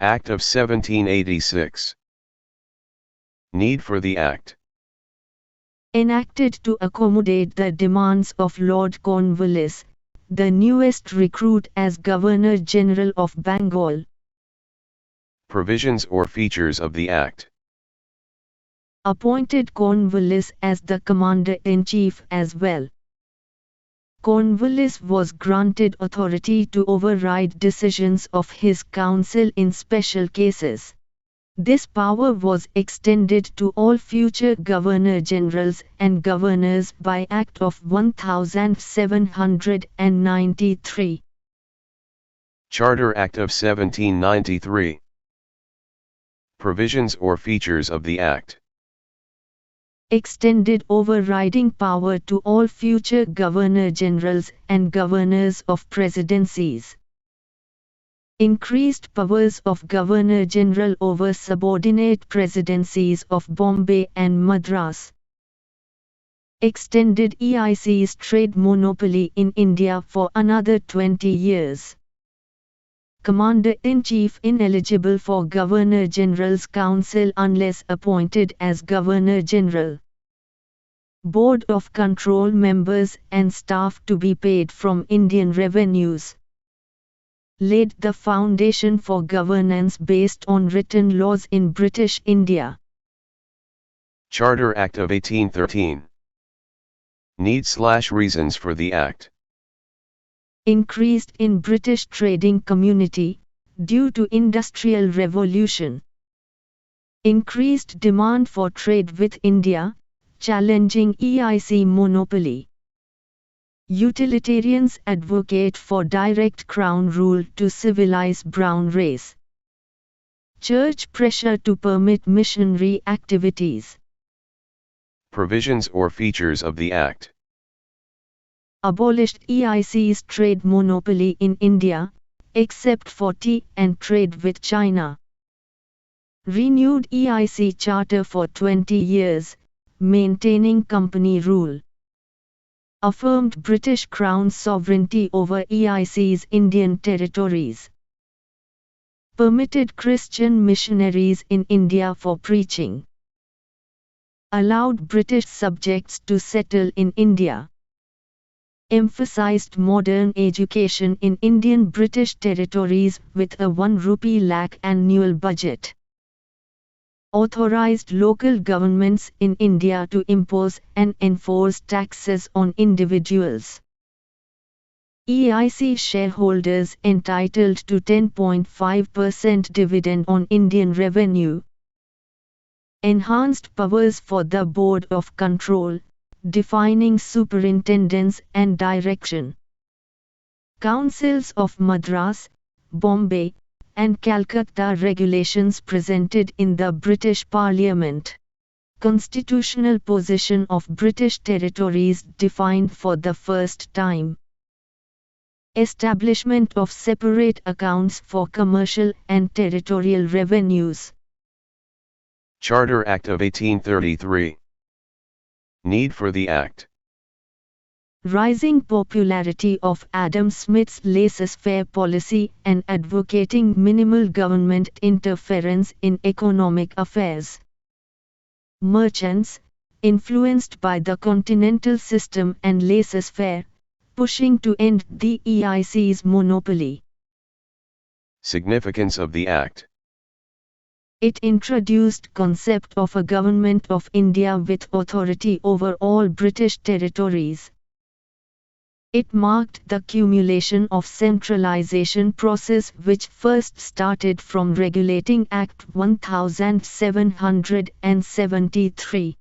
Act of 1786. Need for the Act. Enacted to accommodate the demands of Lord Cornwallis, the newest recruit as Governor-General of Bengal. Provisions or features of the Act. Appointed Cornwallis as the Commander-in-Chief as well. Cornwallis was granted authority to override decisions of his council in special cases. This power was extended to all future Governor-Generals and Governors by Act of 1793. Charter Act of 1793. Provisions or features of the Act. Extended overriding power to all future Governor-Generals and Governors of Presidencies. Increased powers of Governor-General over subordinate presidencies of Bombay and Madras. Extended EIC's trade monopoly in India for another 20 years. Commander-in-Chief ineligible for Governor-General's Council unless appointed as Governor-General. Board of Control members and staff to be paid from Indian revenues. Laid the foundation for governance based on written laws in British India. Charter Act of 1813. Need/reasons for the Act. Increased in British trading community, due to Industrial Revolution. Increased demand for trade with India, challenging EIC monopoly. Utilitarians advocate for direct crown rule to civilize brown race. Church pressure to permit missionary activities. Provisions or features of the Act. Abolished EIC's trade monopoly in India, except for tea and trade with China. Renewed EIC charter for 20 years, maintaining company rule. Affirmed British Crown sovereignty over EIC's Indian territories. Permitted Christian missionaries in India for preaching. Allowed British subjects to settle in India. Emphasized modern education in Indian British territories with a 1 rupee lakh annual budget. Authorized local governments in India to impose and enforce taxes on individuals. EIC shareholders entitled to 10.5% dividend on Indian revenue. Enhanced powers for the Board of Control, defining superintendence and direction. Councils of Madras, Bombay, and Calcutta regulations presented in the British Parliament. Constitutional position of British territories defined for the first time. Establishment of separate accounts for commercial and territorial revenues. Charter Act of 1833. Need for the Act. Rising popularity of Adam Smith's laissez-faire policy and advocating minimal government interference in economic affairs. Merchants, influenced by the continental system and laissez-faire, pushing to end the EIC's monopoly. Significance of the Act. It introduced concept of a Government of India with authority over all British territories. It marked the culmination of centralization process which first started from Regulating Act 1773.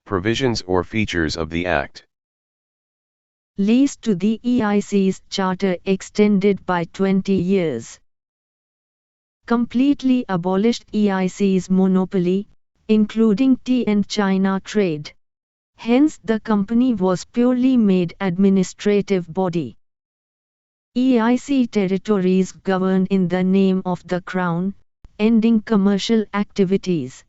Provisions or features of the Act. Lease to the EIC's charter extended by 20 years. Completely abolished EIC's monopoly, including tea and China trade. Hence the company was purely made administrative body. EIC territories governed in the name of the Crown, ending commercial activities.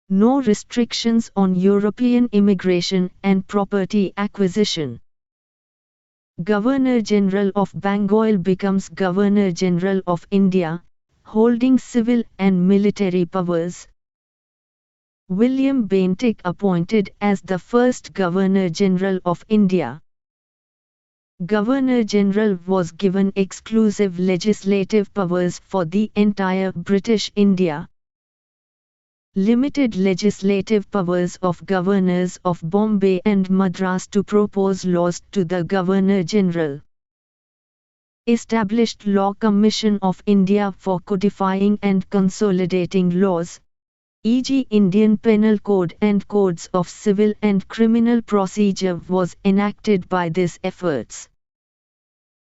No restrictions on European immigration and property acquisition. Governor-General of Bengal becomes Governor-General of India, holding civil and military powers. William Bentinck appointed as the first Governor-General of India. Governor-General was given exclusive legislative powers for the entire British India. Limited legislative powers of governors of Bombay and Madras to propose laws to the Governor-General. Established Law Commission of India for codifying and consolidating laws, e.g. Indian Penal Code and Codes of Civil and Criminal Procedure was enacted by these efforts.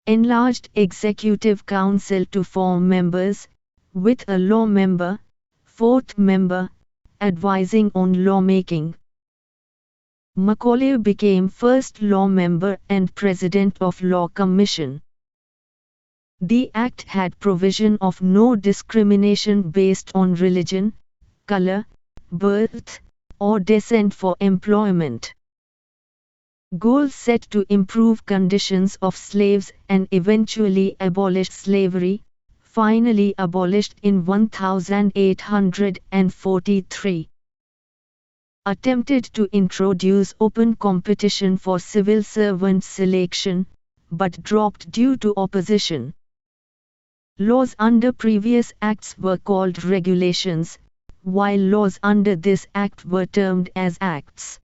Enlarged Executive Council to 4 members, with a law member, 4th member, advising on lawmaking. Macaulay became first law member and president of Law Commission. The Act had provision of no discrimination based on religion, color, birth, or descent for employment. Goal set to improve conditions of slaves and eventually abolish slavery, finally abolished in 1843. Attempted to introduce open competition for civil servant selection, but dropped due to opposition. Laws under previous acts were called regulations, while laws under this act were termed as acts.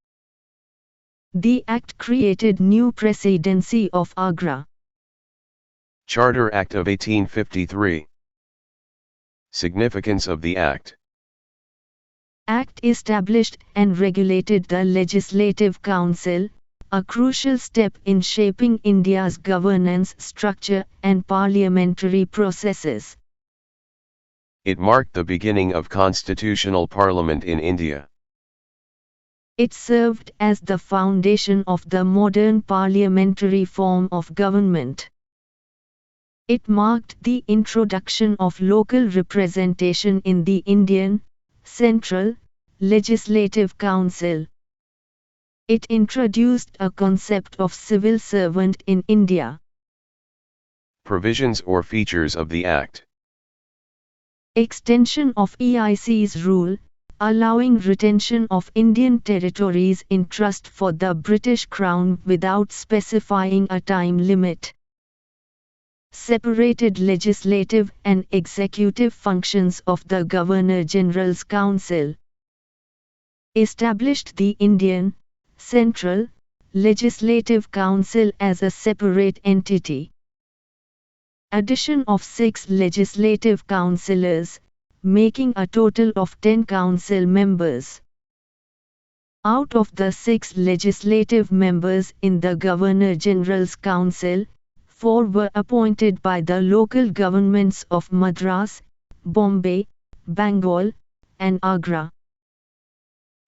The act created new presidency of Agra. Charter Act of 1853. Significance of the Act. Act established and regulated the Legislative Council, a crucial step in shaping India's governance structure and parliamentary processes. It marked the beginning of constitutional parliament in India. It served as the foundation of the modern parliamentary form of government. It marked the introduction of local representation in the Indian, Central, Legislative Council. It introduced a concept of civil servant in India. Provisions or features of the Act. Extension of EIC's rule, allowing retention of Indian territories in trust for the British Crown without specifying a time limit. Separated legislative and executive functions of the Governor-General's Council. Established the Indian, Central, Legislative Council as a separate entity. Addition of 6 legislative councillors, making a total of 10 council members. Out of the 6 legislative members in the Governor-General's Council, 4 were appointed by the local governments of Madras, Bombay, Bengal, and Agra.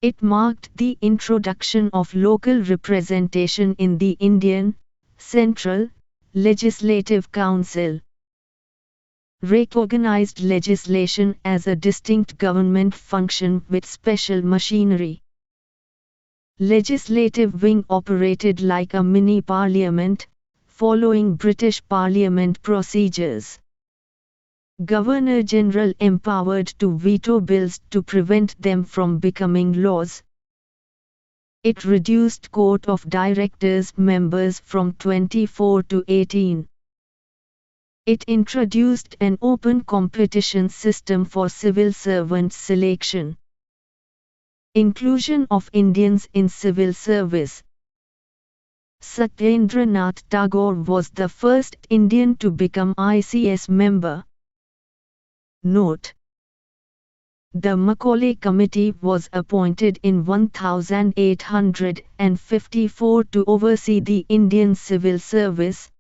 It marked the introduction of local representation in the Indian, Central, Legislative Council. Recognized legislation as a distinct government function with special machinery. Legislative wing operated like a mini parliament, following British Parliament procedures. Governor-General empowered to veto bills to prevent them from becoming laws. It reduced Court of Directors members from 24 to 18. It introduced an open competition system for civil servant selection. Inclusion of Indians in civil service. Satyendranath Tagore was the first Indian to become ICS member. Note: the Macaulay Committee was appointed in 1854 to oversee the Indian civil service.